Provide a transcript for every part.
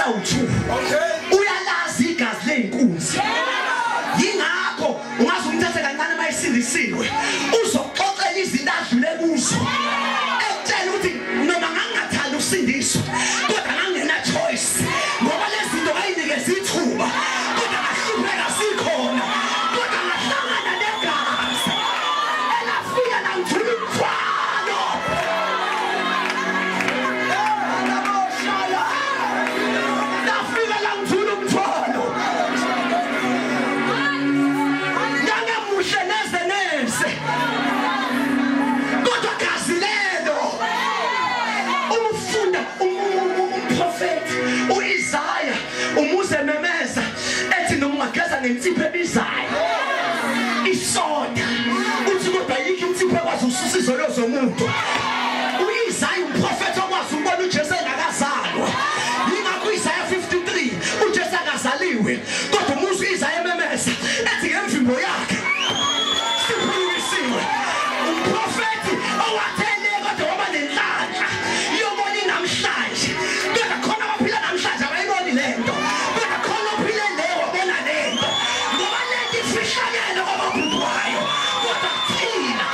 awu-2 uyalazi igazi ley'nkunzi yingakho ungaze umthathe kancane mayisindisiwe uzoxoxela izinto adlule kuzo ekutshela ukuthi noma ngangingathanda usindiswa kodwa ngangena choice ngoba lezi zinto kayinikeza ithuba kodwa ngahlupheka sikhona kodwa ngahlangana negazi elafika langithula umthwalo lafika langithula umthwalo ngangemuhle neze neze kodwa gazi lelo umfunda umprofeti uIsaya umuze memeza ethi noma ungageza ngensipho ebizayo isoda uthi kodwa yikho insipho ekwazi ususizo lozomuntu uIsaya umprofeti okwazi ukubona uJesu engakazalwa yingakho uIsaya 53 uJesu akazaliwe kodwa umuze uIsaya memeza ethi ngemvimbo yakhe siphulisiwe umprofeti owathele kodwa waba nenhlanhla yobona namhlanje kodwa khona abaphila namhlanje abayiboni lento kodwa khona ophile leyo wabona lento ngoba lento ifihlakele kwababhubhayo kodwa thina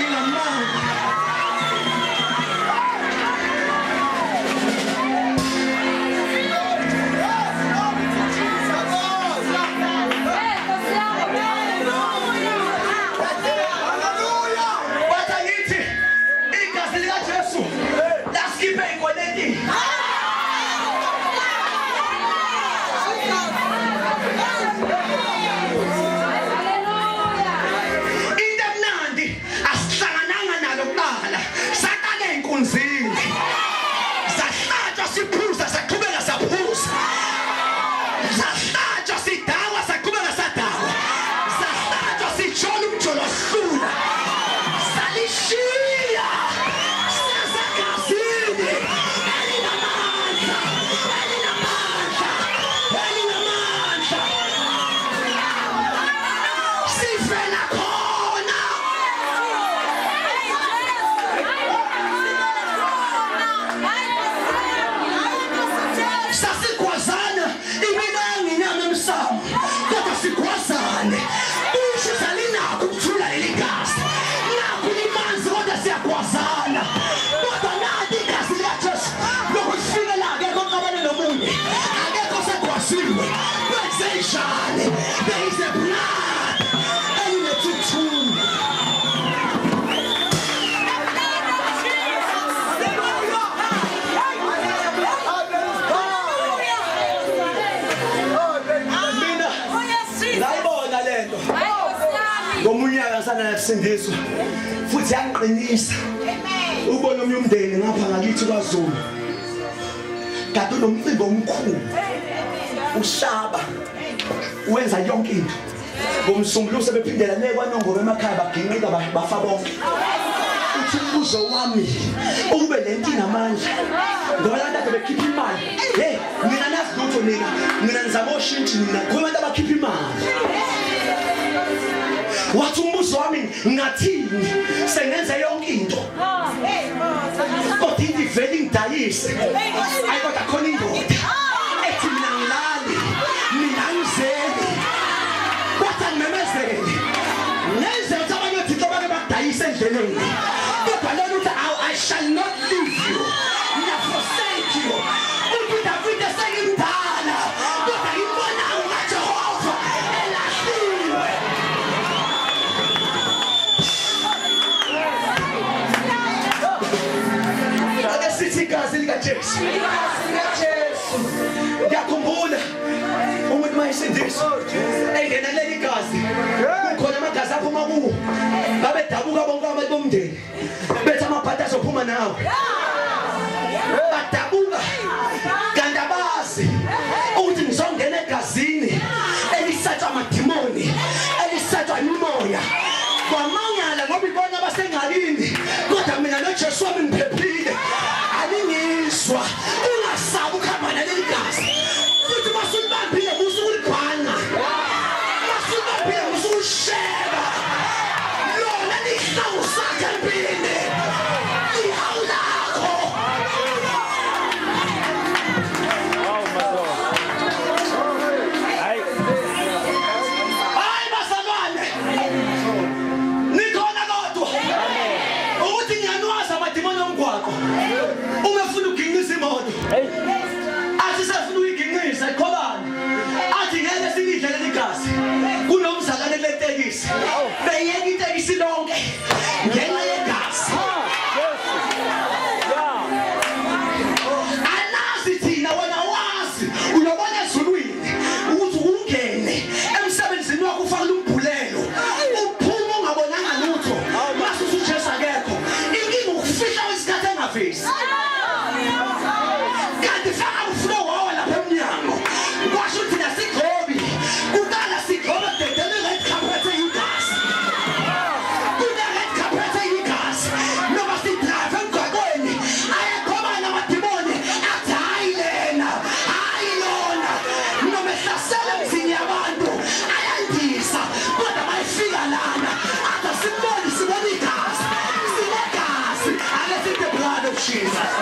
inamandla bathi ngithi igazi likaJesu lasikhiphe ey'kweletini into emnandi asihlangananga nalo kuqala saqala ey'nkunzini sahlatshwa siphuza saqhubeka saphuza sahlatshwa sidakwa saqhubeka sadakwa sahlatshwa sijona umjolo hlula salishiya sasegazini elinamandla sifela khona sasigwazana iminangi inyama emsamo kodwa sigwazane usho salinakho ukuthula leli gazi nakho limanzi kodwa siyagwazana kodwa nathi igazi likaJesu lokusifike la akekho oqabane nomunye akekho segwasiwe kwenzeshane there is a blood elinethuthula mina ngayibona lento ngomunyaka sanasindiswa futhi yangiqinisa ubona omnye umndeni ngapha ngakithi kwaZulu kade unomcimbi omkhulu ushaba wenza yonke into ngomsombuluko sebephindela nekwanongoma emakhaya baginqika bafa bonke uthi umbuzo wami ukube lento inamandla ngoba abantu ade bekhipha imali hey mina nazi lutho mina nizama oshintshi mina khona abantu abakhipha imali wathi umbuzo wami ngathini sengenza yonke into kodwa into ivele ingidayise ayi kodwa khona indoda ethi mina ngilali mina ngizeli kodwa ngimemezele ngenze ukuthi abanye othixo bake bakudayise endleleni kodwa lona uthi I shall not leave you nor forsake you uthi Davide sengimdala kodwa ngibona ukaJehova elahliwe ake sithi igazi likaJesu ngiyakhumbula umuntu mayisindiswa engena leli gazi khona amagazi aphuma kuwo babedabuka bonke abantu bomndeni bethi amaphathi azophuma nawe badabuka kanti abazi ukuthi ngizongena egazini elisatshwa amadimoni elisatshwa imimoya kwamanyala ngoba ibona abasengalini kodwa mina noJesu wami ngiphephile alingizwa ungasabi ukuhamba naleli gazi futhi masulibambile musukulibhanga masulibambile musukusheba lona lihlawu sakhe empini lihawula imoto athi sefuna uyiginqisa iqhobana athi ngeke silidlele ligazi kunomzakane letekisi beyeka itekisi lonke ngenxa yegazi anazi thina wena wazi uyobona ezulwini ukuthi ungene emsebenzini wakho ufakela umbhulelo uphuma ungabonanga lutho mase usuJesu akekho inkinga ukufihla wesikhathi engavezi kanti faka uflow wawa lapha emnyango kwasho ukuthi nasigobi kukala sigoba dedele red carpet eyigazi kune red carpet eyigazi noma sidrive emgwaqweni ayagoba namadimoni athi hayi lena hayi lona noma ehlasela emzini yabantu ayandisa kodwa mayifika lana athi asiboni sibona igazi sinegazi and let's eat the blood of Jesus.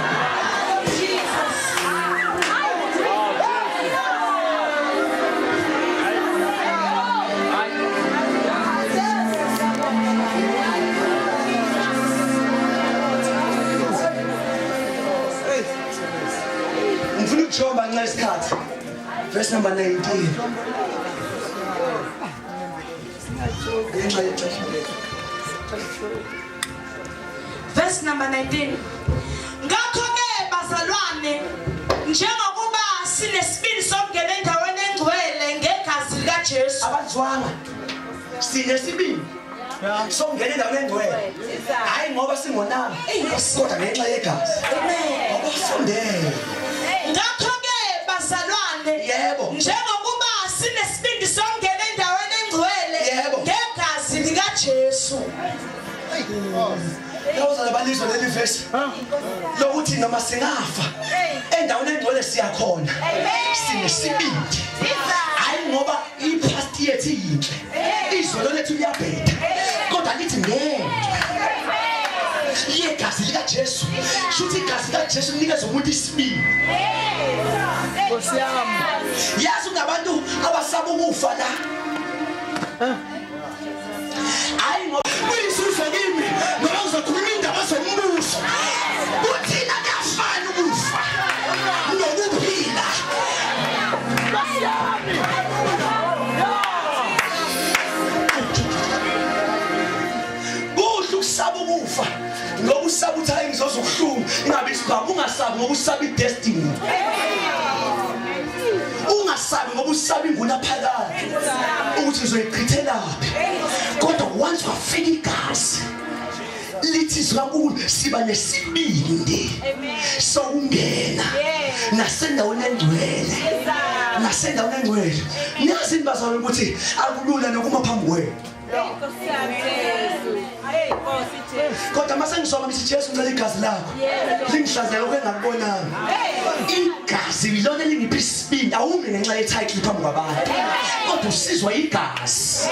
Verse number 19. Verse number 19. Ngakho-ke bazalwane, njengokuba sinesibindi sokungena endaweni engcwele ngegazi likaJesu. Abazwana sinesibindi sokungena endaweni engcwele. Hayi ngoba singonanga, kodwa ngenxa yegazi. Amen. Abafundele. Ngakho-ke bazalwane, yebo, njengokuba sinesibindi sokungena endaweni engcwele ngegazi likaJesu. Lawuzala balizwa leli verse lokuthi noma singafa endaweni engcwele siyakhona sinesibindi hayi ngoba ipast yethu yinhle izolo lethu liyabheda kodwa lithi ngeke yegazi likaJesu shuthi igazi likaJesu linikeza umuntu isibindi yazi unabantu abasaba ukufa la hayi ngoba kuyisusa kimi ngoba uzokhuluma indaba zombuso uthina kuyafana ukufa nokuphila kuhle ukusaba ukufa ngoba usaba ukuthi hayi ngizoza ukuhlungu ingabe isibhamu ungasabi ngoba usaba idestiny ungasabi ngoba usaba ingunaphakade ukuthi uzoyichithelaphi kodwa once wafika igazi lithi zikaNkulunkulu siba nesibindi sokungena nasendaweni engcwele nasendaweni engcwele niyazi bazalwane ukuthi akulula nokuma phambi kwenu kodwa mase ngisoma ngithi Jesu ngicela igazi lakho lingihlanzeke okungakubonanga igazi lilona lingiphi isibindi awumi ngenxa yetitle phambi kwabantu kodwa usizwa igazi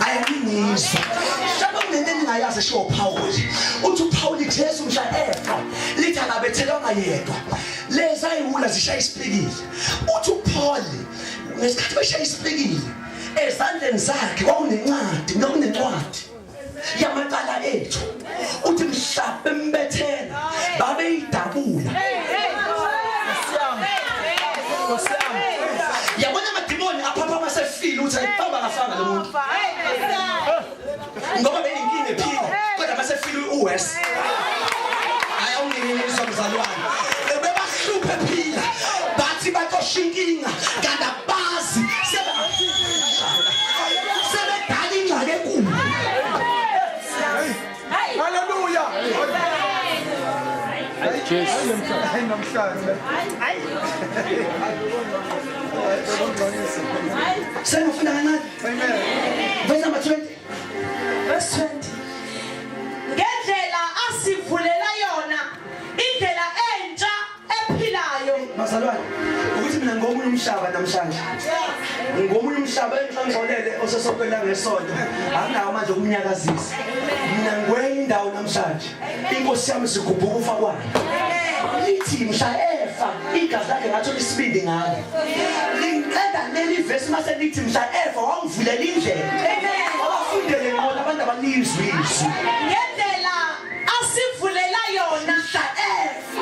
ayangizwa hlaba kunento engingayazi esho Paul uthi uPaul Jesu mhla efa lithi akabethelwanga yedwa leza ayiwula zishaya isipikile uthi uPaul ngesikhathi beshaya isipikile ezandleni zakhe kwakunencwadi yamacala ethu uthi mhla bembethela babeyidabula yabona amadimoni aphapha masefile uthi ayibamba ngafanga lo muntu ngoba benginkinga ephila kodwa masefile uWes ayawungizwa mzalwane bebahluphe phila bathi baxosha inkinga kanti abazi sebedala ingxaki enkulu. Hallelujah. Senofuna kancane. Verse number 20. Verse 20. Ngendlela asivulela yona indlela entsha ephilayo. Bazalwane, ukuthi mina ngomunye umhlaba namhlanje. Ngomunye umhlaba engixolele osesokela ngesonto. Anginawo manje ukunyakazisa. Mina ngwenye indawo namhlanje. Inkosi yami sigubhuka ufa kwayo. Lithi mhla efa igazi lakhe ngathola isibindi ngalo. Linqeda leli verse mase lithi mhla efa wangivulela indlela. Abafundele ngona abantu abanizwi izwi. Ngendlela asivulela yona mhla efa.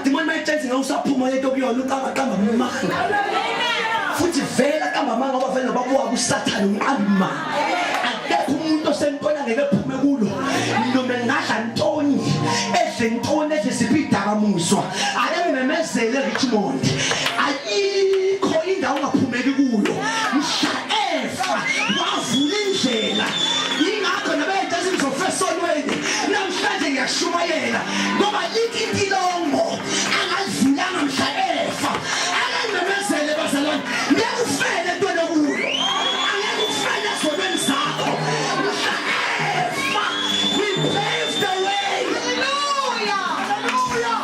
Amadimoni mayithenzi ngawusaphuma yento kuyona uqamba amanga. Futhi vela qamba amanga ngoba vele babuka kuSathane umqamba. Akekho umuntu osentona ngeke ephume kulo. Noma ngadla ntoni, edle ntoni ezisipidakamuswa. Ake ngimemezele Richmond. Ayikho indawo ongaphumeli kuyo. Mhla efa wavula indlela. Ingakho nabeyithatha imzofesonweni. Namhlanje ngiyashumayela ngoba yiki intilongo angazivulanga mhla efa. Ake ngimemezele bazalwane. Ngiyakufela entweni kuyo. Angeke ufele zonweni zakho. Mhla efa we paved the way. Hallelujah.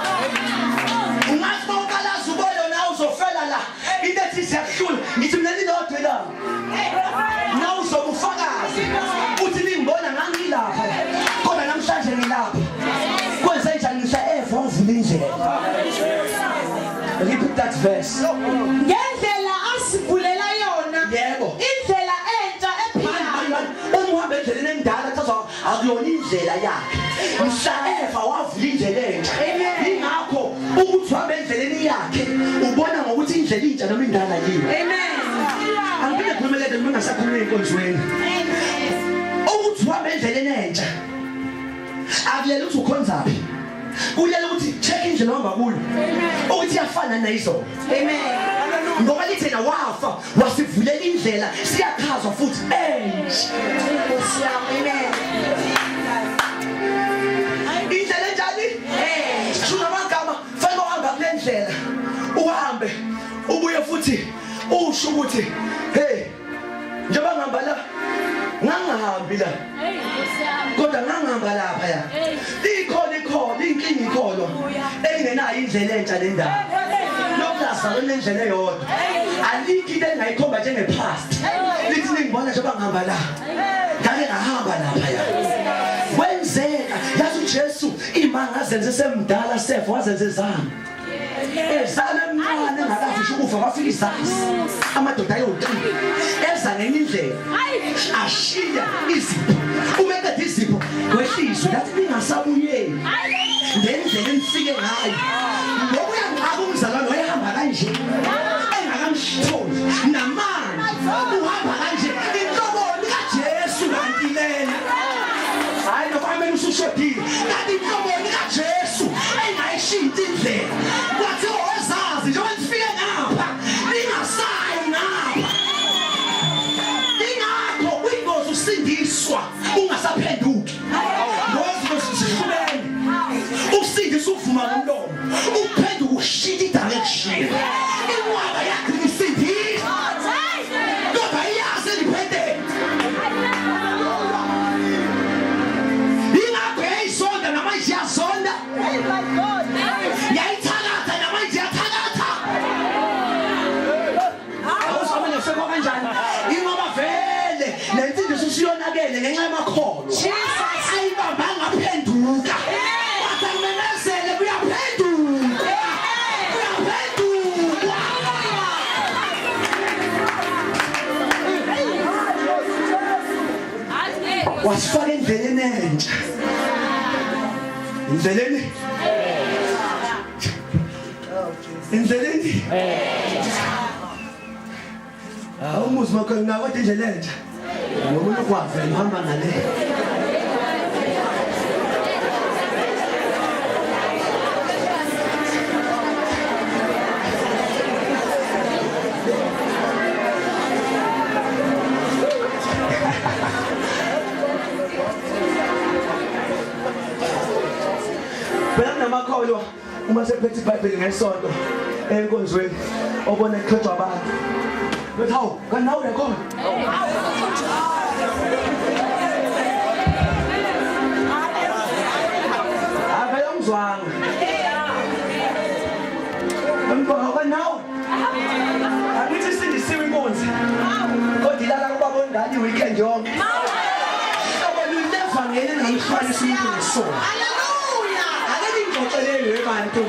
Ungasibokalaza ubona na uzofela la. Into ethi siyakuhlula. Ngithi mina lilodwa la. Na uzobufakazi. Uthi ningibona ngangilapha. Kodwa namhlanje ngilapha. Kwenze njani mhla efa wavula indlela. Repeat that verse. Ngendlela asivulela yona. Yebo. Indlela entsha ephilayo. Umuhambe endleleni endala chaza akuyona indlela yakhe. Mhla efa wavula indlela entsha. Ingakho ukuthi uhambe endleleni yakhe ubona ngokuthi indlela intsha noma indala yiyo. Amen. Angeke kumelele mina ngasakhuluma enkonzweni. Ukuthi uhambe endleleni entsha. Akulela ukuthi ukhonzaphi. Kulela ukuthi check indlela ohamba kuyo. Ukuthi iyafana nayizo. Amen. Ngoba lithena wafa wasivulela indlela siyakhazwa futhi entsha. Amen. Indlela enjani? Shuna amagama fanele uhamba kule ndlela. Uhambe ubuye futhi usho ukuthi hey njengoba ngihamba la ngangahambi la. Kodwa ngangihamba lapha ya. Ikhona inkinga ikhona. Engenayo indlela entsha le ndawo. Lokulasa lendlela eyodwa. Alikho into engayikhomba njengepast. Lithi ningibona njengoba ngihamba la. Ngake ngahamba lapha ya. Kwenzeka yazi uJesu imanga zenze semdala sefa wazenze ezami. Ezana emncane ngakafisha ukufa kwafika izazi. Amadoda ayothiya. Eza ngenye indlela. Ashiya izipho. Umeka izipho kwehliswe lathi ningasabuyeli. Ngendlela enifike ngayo. Ngoba uyangaba umzalwane wayehamba kanje. Engakamshitholi namanje uhamba kanje inhlobo likaJesu kanti lena. Hayi noma amene usushodile. Kanti inhlobo likaJesu engayishintsha indlela. Wathi ozazi njengoba nifike ngapha ningasayi ngapha. Ingakho uyingozi usindiswa ungasaphenduki. Ngoba sishubene. Usindiswa uvuma ngomlomo. Uphenduka ushita direction. Inwaba yakhe isindiswa. Kodwa iyazi independent. Ingakho yayisonda namanje iyasonda. Yayithalatha namanje iyathalatha. Awusabona ngifeka kanjani? Ingoba vele lensindiso usiyonakele ngenxa yamakholo. Ayibambanga aphenduka. Wathi amemezele kuyaphenduka. Kuyaphenduka. Wasifaka endleleni entsha. Indleleni. Awumuzi makho ngako indlela entsha. Ngomuntu kwavela uhamba ngale. Phela namakholwa uma sephethe iBhayibheli ngesonto enkonzweni obona eqhethwa abantu. But how? Kan nou dan kom. Apa yang zwang? Empower kan nou. Aku just in the swimming pool. Kau dilala ko babon dali weekend jong. Kau lu never ngene nang khali swimming so. Hallelujah. Ada di kota le bantu.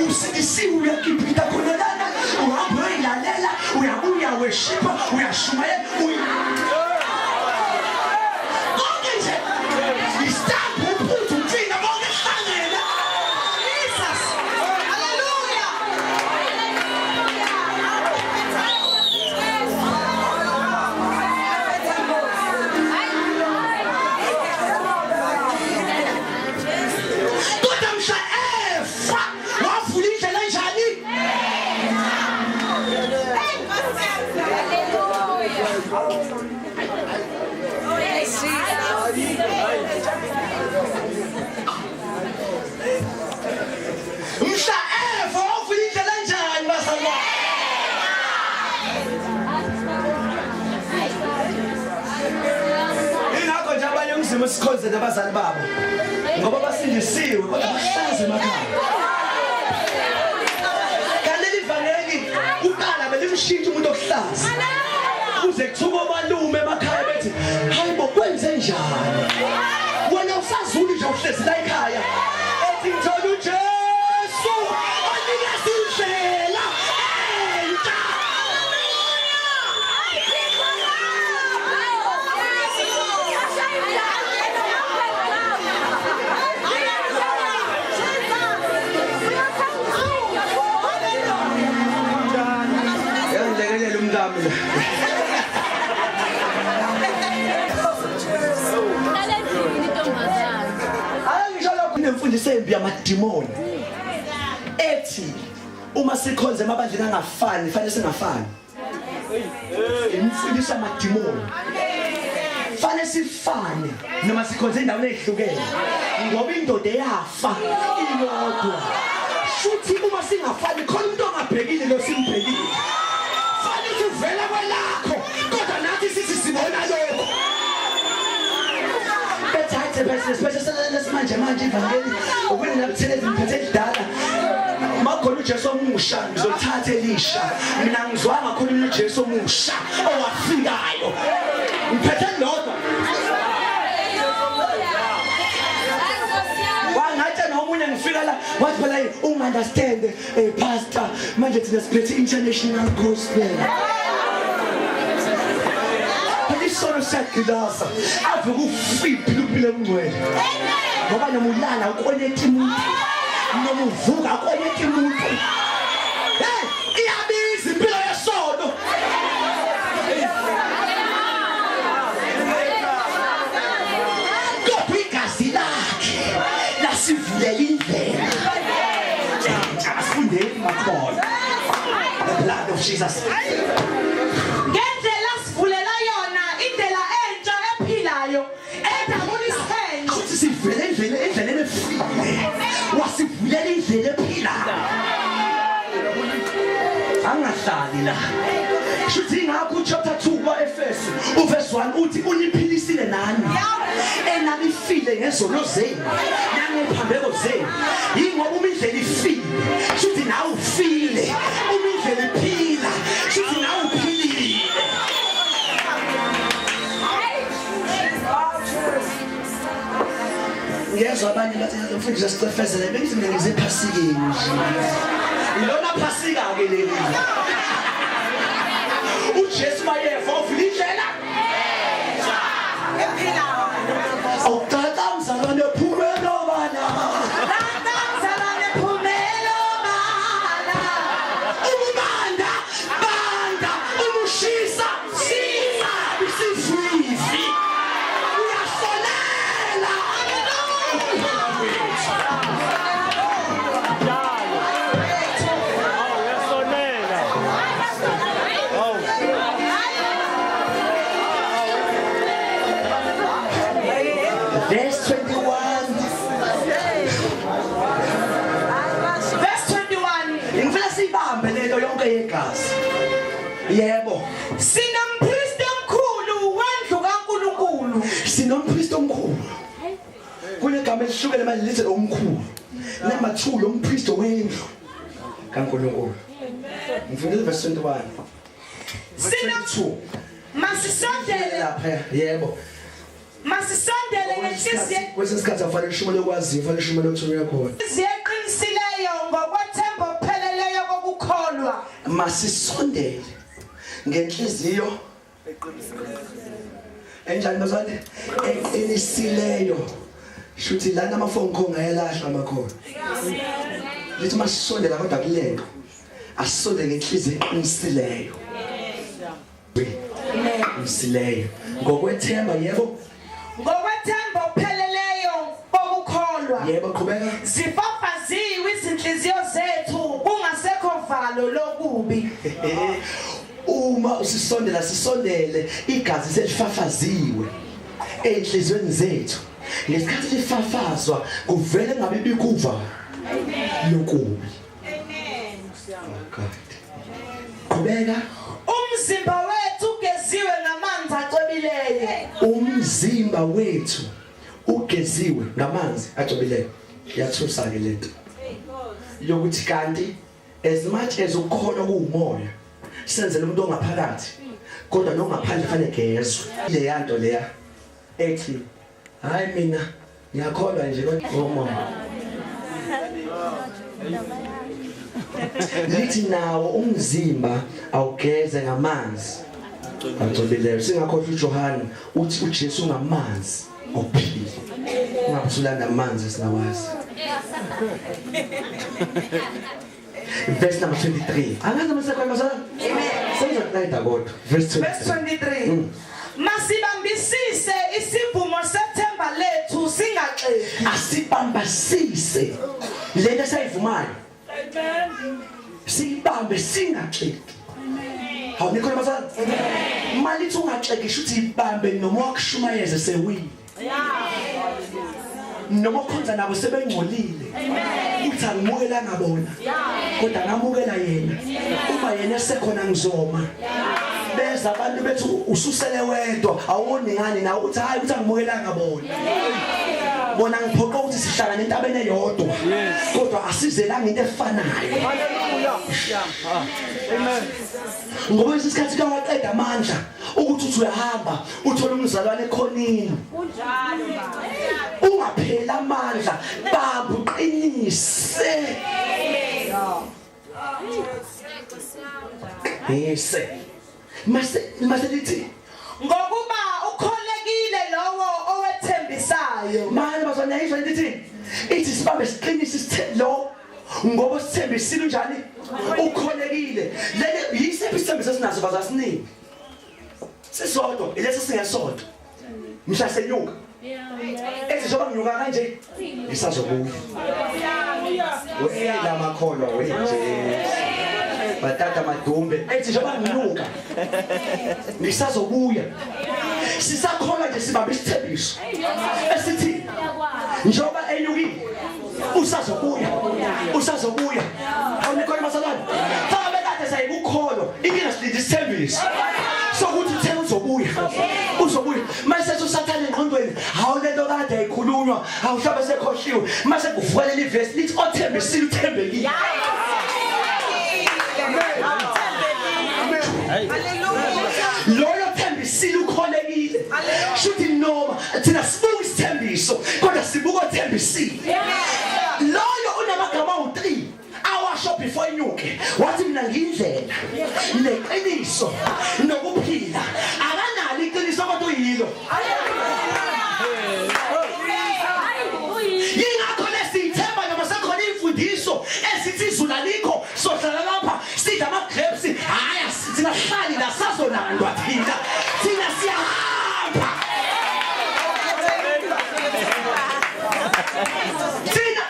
Usidisiwe ukipita kunodana uhambo ilalela uyabuya worship uyashumayela bathokoze nabazali babo ngoba basindisiwe kodwa bahlaze emakhaya. Kanti ivangeli uqala belimshintsha umuntu okuhlaza. Kuze kuthuka omalume emakhaya bethi hayibo kwenze njani? Wena usazulu nje uhlezi la ekhaya. Ethi ngithola uJesu onikeza indlela entsha. Yangilekelela umntami la. Nemfundiso embi yamadimoni ethi uma sikhonza emabandleni angafani fanele singafani. Imfundiso yamadimoni fanele sifane noma sikhonza endaweni ezihlukene ngoba indoda eyafa iyodwa. Futhi uma singafani khona umuntu ongabhekile lo simbhekile. Fanele uvela kwelakho kodwa nathi sithi sibona lokho. Manje ivangeli ukwenza nabuthelezi ngiphethe edala makhona uJesu omusha ngizothatha elisha mina ngizwanga khona uJesu omusha owafikayo ngiphethe lodwa wangathi nomunye ngifika la wathi phela ungunderstand pastor manje thina siphethe international gospel. Isono sakudasa avuka ufipi luphile mngcwele ngoba nomulala ukonethe umuntu noma uvuka ukonethe umuntu. Hey iyabiza impilo yesono. Kodwa igazi lakhe lasivulela indlela asifundeni makhona. The blood of Jesus. Wasivulela indlela ephilayo angahlali la. Shuthi ngakho chapter 2 kwaEfesu uverse 1 uthi uniphilisile nani enabifile ngezono zenu nangephambeko zenu ingoba uma indlela ifile shuthi nawe ufile uma indlela iphila shuthi nawe uphilile. Yezwa abanye bathi ngizofundisa sicefezele bengithi mina ngize ePhasikeni nje. Ilona Phasika ke leli. uJesu mayefa uvula indlela ephilayo. Awutata mzalwane phumelo bana. Tata mzalwane phumelo bana. Umubanda banda umushisa sisa bisififi. Verse 21. Ngifuna sibambe lento yonke yegazi. Yebo. Sinompriest omkhulu wendlu kaNkulunkulu. Sinompriest omkhulu. Kunegama elihlukene manje lithi omkhulu. Number 2 lo mpriest wendlu kaNkulunkulu. Ngifundile verse 21. Sino masisondele lapha. Yebo. Masisondele ngenhliziyo kwesikhathi afanele shumele ukwazi afanele shumele ukuthola khona iziqinisileyo ngokwethemba opheleleyo kokukholwa. Masisondele ngenhliziyo enjani bazwane eqinisileyo shuthi lana amafoni khona ayalahla amakhona lithi masisondela kodwa kulento asisondele ngenhliziyo eqinisileyo umsileyo ngokwethemba. Yebo ngokwethemba opheleleyo kokukholwa. Yebo qhubeka. Zifafaziwe izinhliziyo zethu kungasekho valo lokubi. Uma usisondela sisondele igazi selifafaziwe enhlizweni zethu ngesikhathi lifafazwa kuvele ngabe bikuva lokubi. Amen. Qhubeka. Umzimba wethu ugeziwe ngamanzi acwebileyo. Umzimba wethu ugeziwe ngamanzi agcobileyo iyathusa ke lento yokuthi kanti as much as ukukholwa kuumoya senzele umuntu ongaphakathi kodwa nongaphandle fanele gezwe le yanto leya ethi hayi mina ngiyakholwa nje ngomoya lithi nawo umzimba awugeze ngamanzi agcobileyo singakhohlwa uJohane uthi uJesu ngamanzi okuphila ungabusulanda amanzi sinawazi verse number 23 angazi masekho masala senza kulayida kodwa verse 23 Masibambisise isivumo September lethu singaxeki asibambasise lento esayivumayo amen sibambe singaxeki hawu nikhona masala amen malithi ungaxeki shuthi ibambe noma wakushumayeze sewini noma khonza nabo sebengcolile uthi angimukela ngabona kodwa ngamukela yena uma yena esekhona ngizoma beza abantu bethu ususele wedwa awoni ngani na uthi hayi uthi angimukela ngabona bona ngiphoqa ukuthi sihlala nentabeni eyodwa kodwa asizelanga into efanayo haleluya amen ngoba isikhathi kawaqeda amandla ukuthi uthi uyahamba uthola umzalwane ekhonini kunjalo baba ungaphela amandla baba uqinise yese mase lithi ngokuba ukholekile lowo owethembisayo manje bazwana yisho lithi ithi sibambe siqinise isithelo ngoba sithembisile njani ukholekile lele yisiphi isithembiso sinaso bazasiningi sisodwa ilesi singesodwa mhla senyuka ethi njengoba nginyuka kanje ngisazobuya wena makholwa weJesu batata madumbe ethi njengoba nginyuka ngisazobuya sisakholwa nje sibambe isithembiso esithi njengoba enyukile usazobuya awunikho masalani fa bekade sayikukholwa inkinga silinde isithembiso sokuthi uthena uzobuya mase usathane engqondweni hawu lento kade ayikhulunywa awuhlabe sekhohliwe mase kuvuka leli verse lithi othembisile uthembekile loyo thembisile ukholekile shuthi noma thina sibuka isithembiso kodwa sibuka othembisile loyo unamagama awu3 awasho before inyuke wathi mina ngiyindlela neqiniso nokuphila akanalo iqiniso kodwa uyilo yingakho lesithemba noma sekhona imfundiso esithi izulu alikho sohlala lapha sidla ama-grapes haya singahlali la sazonandwa thina siyahamba thina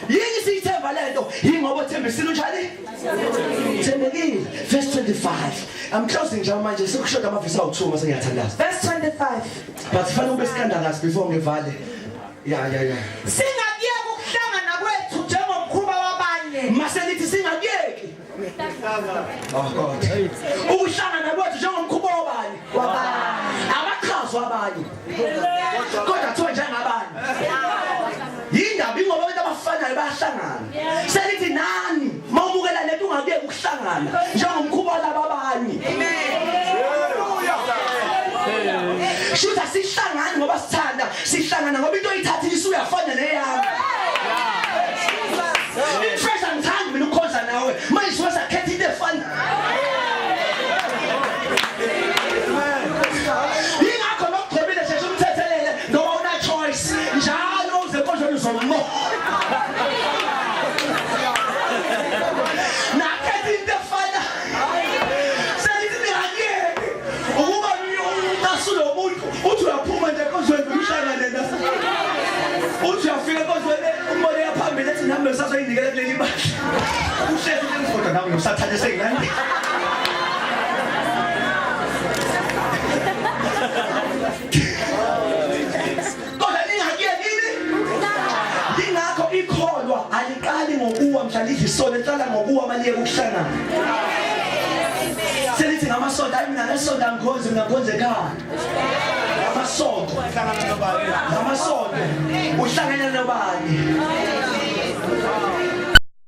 yini siyithemba lento yingoba uthembisile njani thembekile verse 25 I'm closing nje manje sekushoda amavesi awu2 mase ngiyathandaza verse 25 but fanele ube scandalous before ngivale ya singakuyeka ukuhlangana kwethu njengomkhuba wabanye mase lithi singakuyeki oh God ukuhlangana kwethu njengomkhuba wabanye abaqhazo abanye kodwa kuthiwa njengabanye yindaba ingoba abantu abafanayo bayahlangana selithi nani mawumukela lento ungakuyeki ukuhlangana njengomkhuba lababanye shuthi asihlangani ngoba sithanda sihlangana ngoba into oyithathile isuyafana neyami ifresh angithandi mina ukukhonza nawe manje sibe sakhetha into efana yingakho nokugqibile sheshe umthethelele ngoba una choice njalo uze konjani uzomo nakhetha into efana selithi ngiyakuyeki ukuba umntasulo womuntu uthi uyaphuma nje konjani umhlangane na uthi uyafika konjani umbone yaphambili ethi nami sazoyinikela kuleli imali uhlezi ngizoda nawe nosathane sengani kodwa ningakuyekile ingakho ikholwa aliqali ngokuwa mhla lidli isona lihlala ngokuwa maliye ukuhlangana selithi ngama ngamasonto hayi mina nesonto angikhonzi mina ngikhonze ekhaya ngamasonto uhlangana nobani